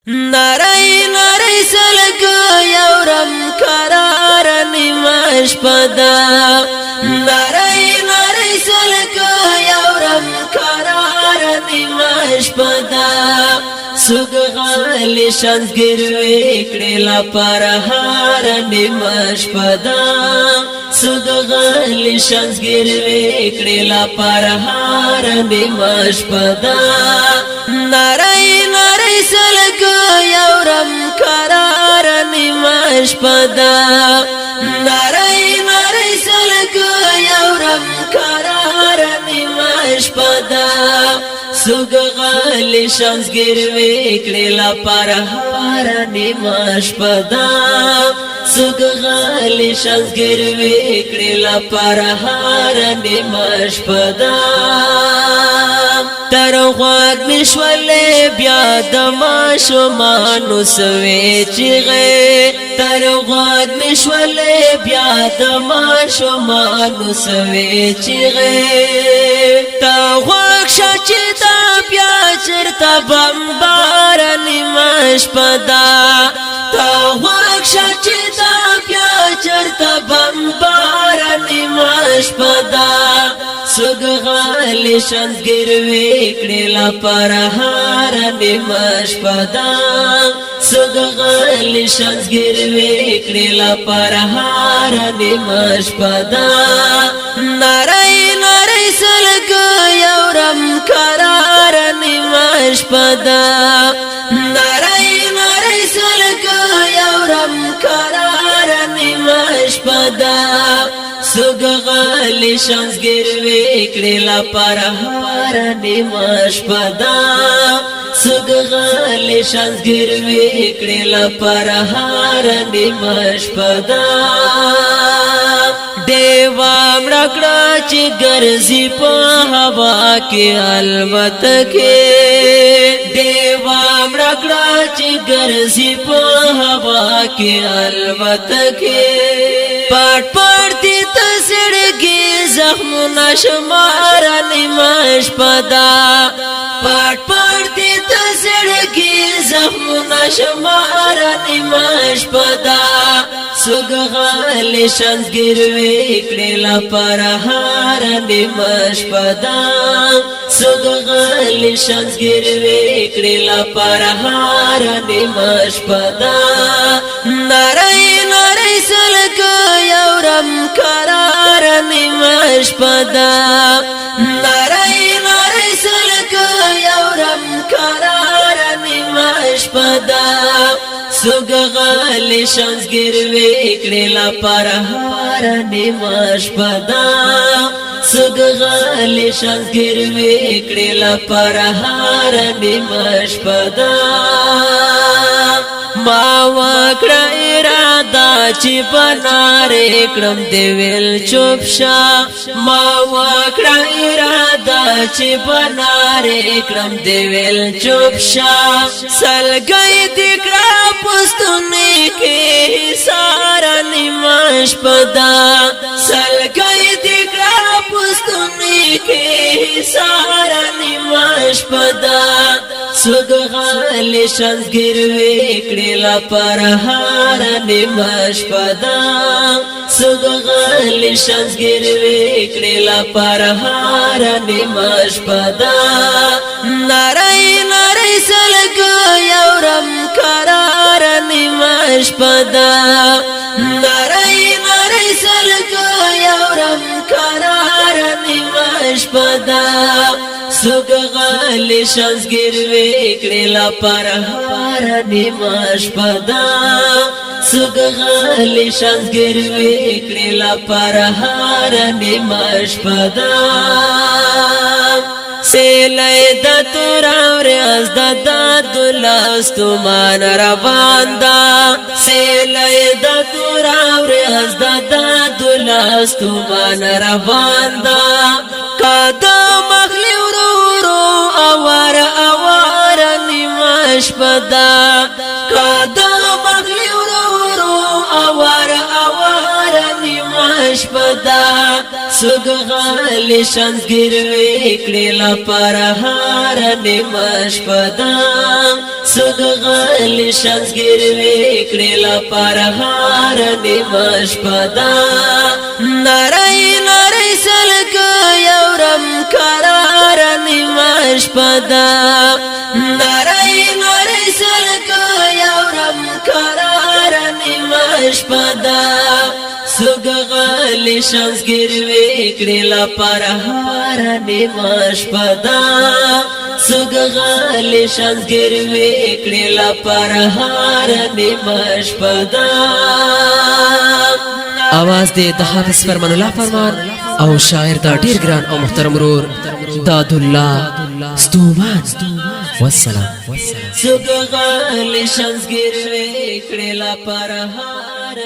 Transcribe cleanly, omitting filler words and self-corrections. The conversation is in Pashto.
ناری ناری سلک یورم قرار نیمش پدا ناری ناری سلک یورم قرار نیمش پدا سوگ غالی شانس گروی کڑیلا پرهار نیمش پدا سوگ غالی شانس گروی کڑیلا پرهار نیمش پدا ناری ناری سلک یورم قرار نیمش پدا ناری ناری سلک یورم قرار نیمش پدا سوگ غالی شانس گروی کڑیلا پرهار نیمش پدا سوگ غالی شانس گروی کڑیلا پرهار نیمش پدا تر غوږ مشولې بیا د ماشومانو سوي چیغې تر غوږ مشولې بیا د ماشومانو سوي چیغې تا غوږ شچې دا بیا چرته بمبار نیمش پدا تا غوږ شچې دا بیا چرته بمبار نیمش پدا سوگ غالی شانس گروی کڑیلا پرهار نیمش پدا سوگ غالی شانس گروی کڑیلا پرهار نیمش پدا ناری ناری سلک یورم قرار نیمش پدا ناری ناری سلک یورم قرار نیمش پدا سوگ غالی شانس گروی کڑیلا پرهار نیمش پدا سوگ غالی شانس گروی کڑیلا پرهار نیمش پدا دیوا مڑکڑا چی گرزی پا ہوا کی علمت کے دیوا مڑکڑا چی گرزی پا ہوا کی علمت کے پاٹ پڑتی تسڑگی زخم نشمار نیمش پدا پاٹ پڑتی تسڑگی زخم نشمار نیمش پدا سوگ غالی شانس گروی کڑیلا پرهار نیمش پدا سوگ غالی شانس گروی کڑیلا پرهار نیمش پدا ناری ناری سلک یورم قرار نیمش پدا ناری ناری سلک یورم قرار نیمش پدا سوگ غالی شانس گروی کڑیلا پرهار نیمش پدا سوگ غالی شانس گروی کڑیلا پرهار نیمش پدا ما وکړه اراده چې بنارې کړم دی ویل چوپ شه ما وکړه اراده چې بنارې کړم دی ویل چوپ شه سلګۍ دې کړه پستونې کې سارا نیمش پدا سلګۍ دې کړه پستونې کې سارا نیمش پدا سوگ غالی شانس گروی کڑیلا پرهار نیمش پدا سوگ غالی شانس گروی کڑیلا پرهار نیمش پدا ناری ناری سلک یورم قرار نیمش پدا ناری ناری سلک یورم قرار نیمش پدا سوگ غالی شانس گروی کڑیلا پرهار نیمش پدا سوگ غالی شانس گروی کڑیلا پرهار نیمش پدا سیلی دا توراوری از دا دلستو من روان دا سیلی دا توراوری از دا دلستو من روان دا قدم اخلی ورورو اوار اوار نیمش پدا قدم اخلی ورورو اوار اوار نیمش پدا سوگ غالی شانس گروی کڑیلا پرهار نیمش پدا سگ غلی شنزگیر ویکڑی لپارهار نیمش پدا نرائی نرائی سلک یورم کرار نیمش پدا نرائی نرائی سلک یورم کرار نیمش پدا سگ غلی شنزگیر ویکڑی لپارهار نیمش پدا سگ غلی شنزگیر ویکڑی لپارهار نیمش پدا आवाज दे द हाफिज फरमान अल्लाह फरमान او شاعر دا ډیر ګران او محترم ورور دادالله ستومان والسلام سگ غلی شنزگیر ویکڑی لپارهار